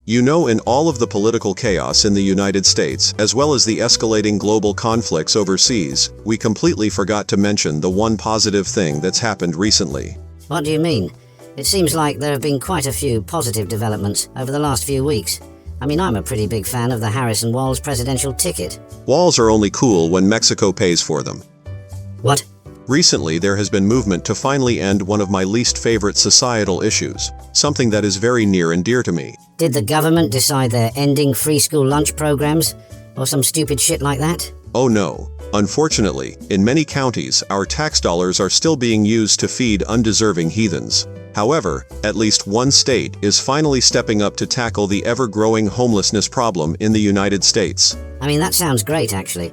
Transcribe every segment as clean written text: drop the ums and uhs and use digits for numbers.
You know, in all of the political chaos in the United States, as well as the escalating global conflicts overseas, we completely forgot to mention the one positive thing that's happened recently. What do you mean? It seems like there have been quite a few positive developments over the last few weeks. I mean, I'm a pretty big fan of the Harrison Walls presidential ticket. Walls are only cool when Mexico pays for them. What? Recently, there has been movement to finally end one of my least favorite societal issues, something that is very near and dear to me. Did the government decide they're ending free school lunch programs? Or some stupid shit like that? Oh no. Unfortunately, in many counties, our tax dollars are still being used to feed undeserving heathens. However, at least one state is finally stepping up to tackle the ever-growing homelessness problem in the United States. I mean, that sounds great, actually.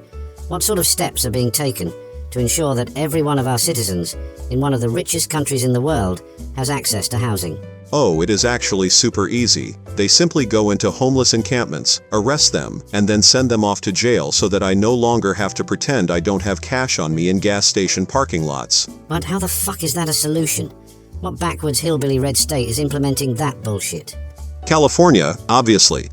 What sort of steps are being taken to ensure that every one of our citizens in one of the richest countries in the world has access to housing? Oh, it is actually super easy. They simply go into homeless encampments, arrest them, and then send them off to jail so that I no longer have to pretend I don't have cash on me in gas station parking lots. But how the fuck is that a solution? What backwards hillbilly red state is implementing that bullshit? California, obviously.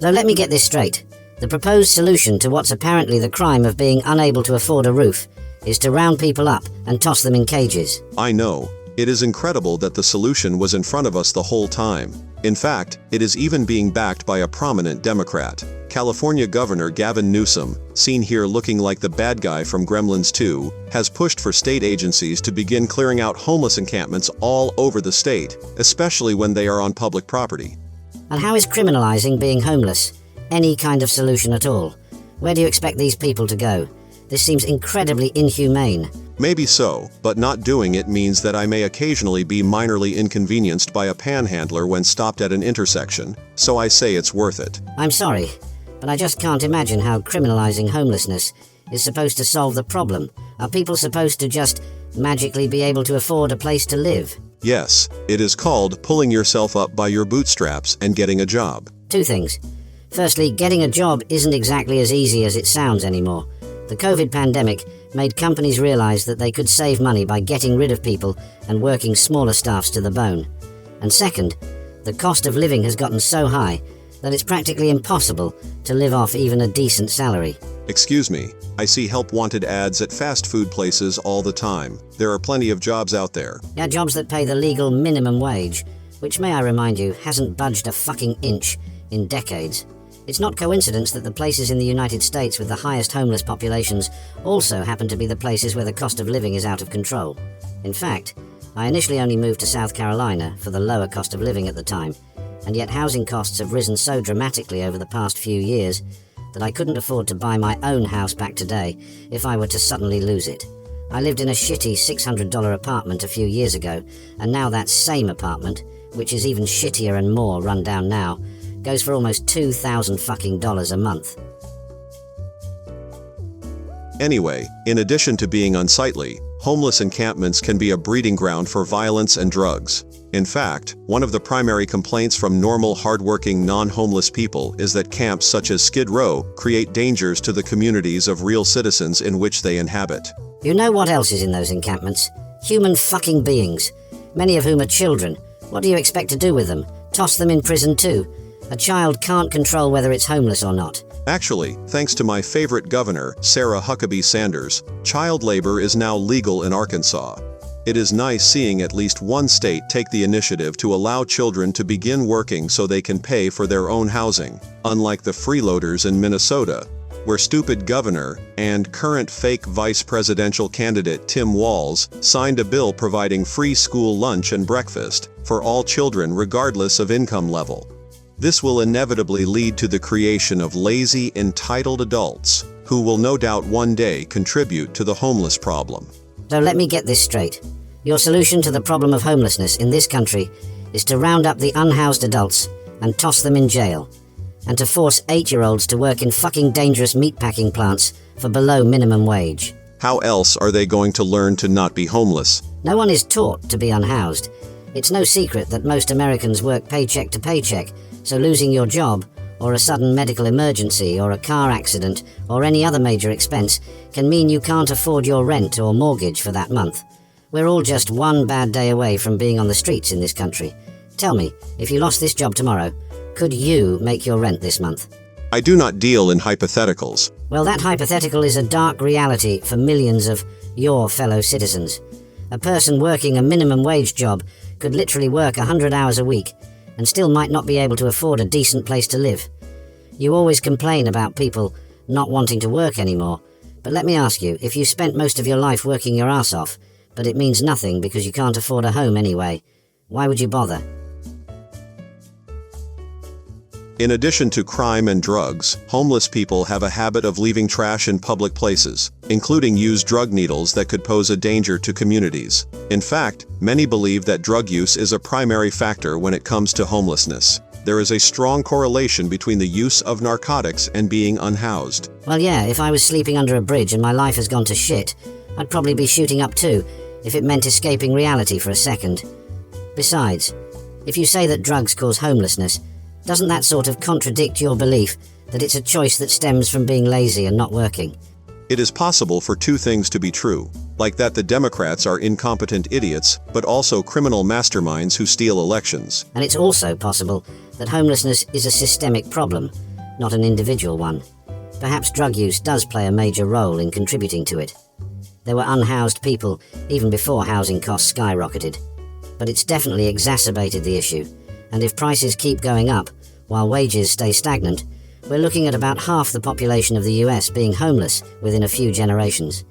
So let me get this straight. The proposed solution to what's apparently the crime of being unable to afford a roof is to round people up and toss them in cages. I know. It is incredible that the solution was in front of us the whole time. In fact, it is even being backed by a prominent Democrat. California Governor Gavin Newsom, seen here looking like the bad guy from Gremlins 2, has pushed for state agencies to begin clearing out homeless encampments all over the state, especially when they are on public property. And how is criminalizing being homeless any kind of solution at all? Where do you expect these people to go? This seems incredibly inhumane. Maybe so, but not doing it means that I may occasionally be minorly inconvenienced by a panhandler when stopped at an intersection, so I say it's worth it. I'm sorry, but I just can't imagine how criminalizing homelessness is supposed to solve the problem. Are people supposed to just magically be able to afford a place to live? Yes, it is called pulling yourself up by your bootstraps and getting a job. Two things. Firstly, getting a job isn't exactly as easy as it sounds anymore. The COVID pandemic made companies realize that they could save money by getting rid of people and working smaller staffs to the bone. And second, the cost of living has gotten so high that it's practically impossible to live off even a decent salary. Excuse me, I see help wanted ads at fast food places all the time. There are plenty of jobs out there. Yeah, jobs that pay the legal minimum wage, which, may I remind you, hasn't budged a fucking inch in decades. It's not coincidence that the places in the United States with the highest homeless populations also happen to be the places where the cost of living is out of control. In fact, I initially only moved to South Carolina for the lower cost of living at the time, and yet housing costs have risen so dramatically over the past few years that I couldn't afford to buy my own house back today if I were to suddenly lose it. I lived in a shitty $600 apartment a few years ago, and now that same apartment, which is even shittier and more run down now, goes for almost $2,000 fucking dollars a month. Anyway, in addition to being unsightly, homeless encampments can be a breeding ground for violence and drugs. In fact, one of the primary complaints from normal, hardworking, non-homeless people is that camps such as Skid Row create dangers to the communities of real citizens in which they inhabit. You know what else is in those encampments? Human fucking beings, many of whom are children. What do you expect to do with them? Toss them in prison too? A child can't control whether it's homeless or not. Actually, thanks to my favorite governor, Sarah Huckabee Sanders, child labor is now legal in Arkansas. It is nice seeing at least one state take the initiative to allow children to begin working so they can pay for their own housing, unlike the freeloaders in Minnesota, where stupid governor and current fake vice presidential candidate Tim Walz signed a bill providing free school lunch and breakfast for all children regardless of income level. This will inevitably lead to the creation of lazy, entitled adults who will no doubt one day contribute to the homeless problem. So let me get this straight. Your solution to the problem of homelessness in this country is to round up the unhoused adults and toss them in jail, and to force 8-year-olds to work in fucking dangerous meatpacking plants for below minimum wage. How else are they going to learn to not be homeless? No one is taught to be unhoused. It's no secret that most Americans work paycheck to paycheck, so losing your job or a sudden medical emergency, or a car accident, or any other major expense can mean you can't afford your rent or mortgage for that month. We're all just one bad day away from being on the streets in this country. Tell me, if you lost this job tomorrow, could you make your rent this month? I do not deal in hypotheticals. Well, that hypothetical is a dark reality for millions of your fellow citizens. A person working a minimum wage job could literally work 100 hours a week and still might not be able to afford a decent place to live. You always complain about people not wanting to work anymore, but let me ask you, if you spent most of your life working your ass off, but it means nothing because you can't afford a home anyway, why would you bother? In addition to crime and drugs, homeless people have a habit of leaving trash in public places, including used drug needles that could pose a danger to communities. In fact, many believe that drug use is a primary factor when it comes to homelessness. There is a strong correlation between the use of narcotics and being unhoused. Well, yeah, if I was sleeping under a bridge and my life has gone to shit, I'd probably be shooting up too, if it meant escaping reality for a second. Besides, if you say that drugs cause homelessness, doesn't that sort of contradict your belief that it's a choice that stems from being lazy and not working? It is possible for two things to be true, like that the Democrats are incompetent idiots, but also criminal masterminds who steal elections. And it's also possible that homelessness is a systemic problem, not an individual one. Perhaps drug use does play a major role in contributing to it. There were unhoused people even before housing costs skyrocketed. But it's definitely exacerbated the issue. And if prices keep going up, while wages stay stagnant, we're looking at about half the population of the US being homeless within a few generations.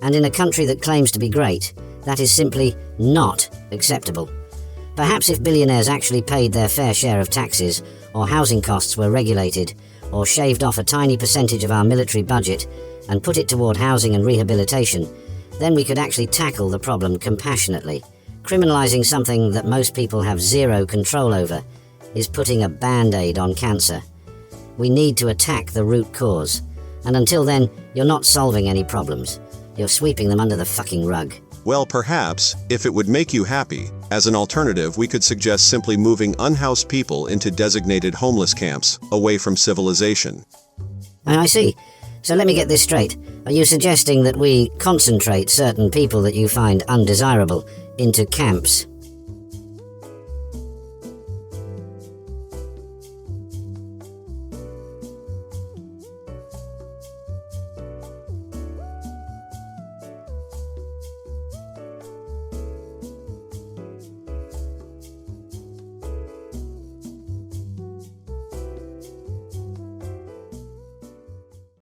And in a country that claims to be great, that is simply not acceptable. Perhaps if billionaires actually paid their fair share of taxes, or housing costs were regulated, or shaved off a tiny percentage of our military budget and put it toward housing and rehabilitation, then we could actually tackle the problem compassionately. Criminalizing something that most people have zero control over is putting a band-aid on cancer. We need to attack the root cause, and until then, you're not solving any problems. You're sweeping them under the fucking rug. Well, perhaps, if it would make you happy, as an alternative we could suggest simply moving unhoused people into designated homeless camps, away from civilization. I see. So let me get this straight. Are you suggesting that we concentrate certain people that you find undesirable into camps?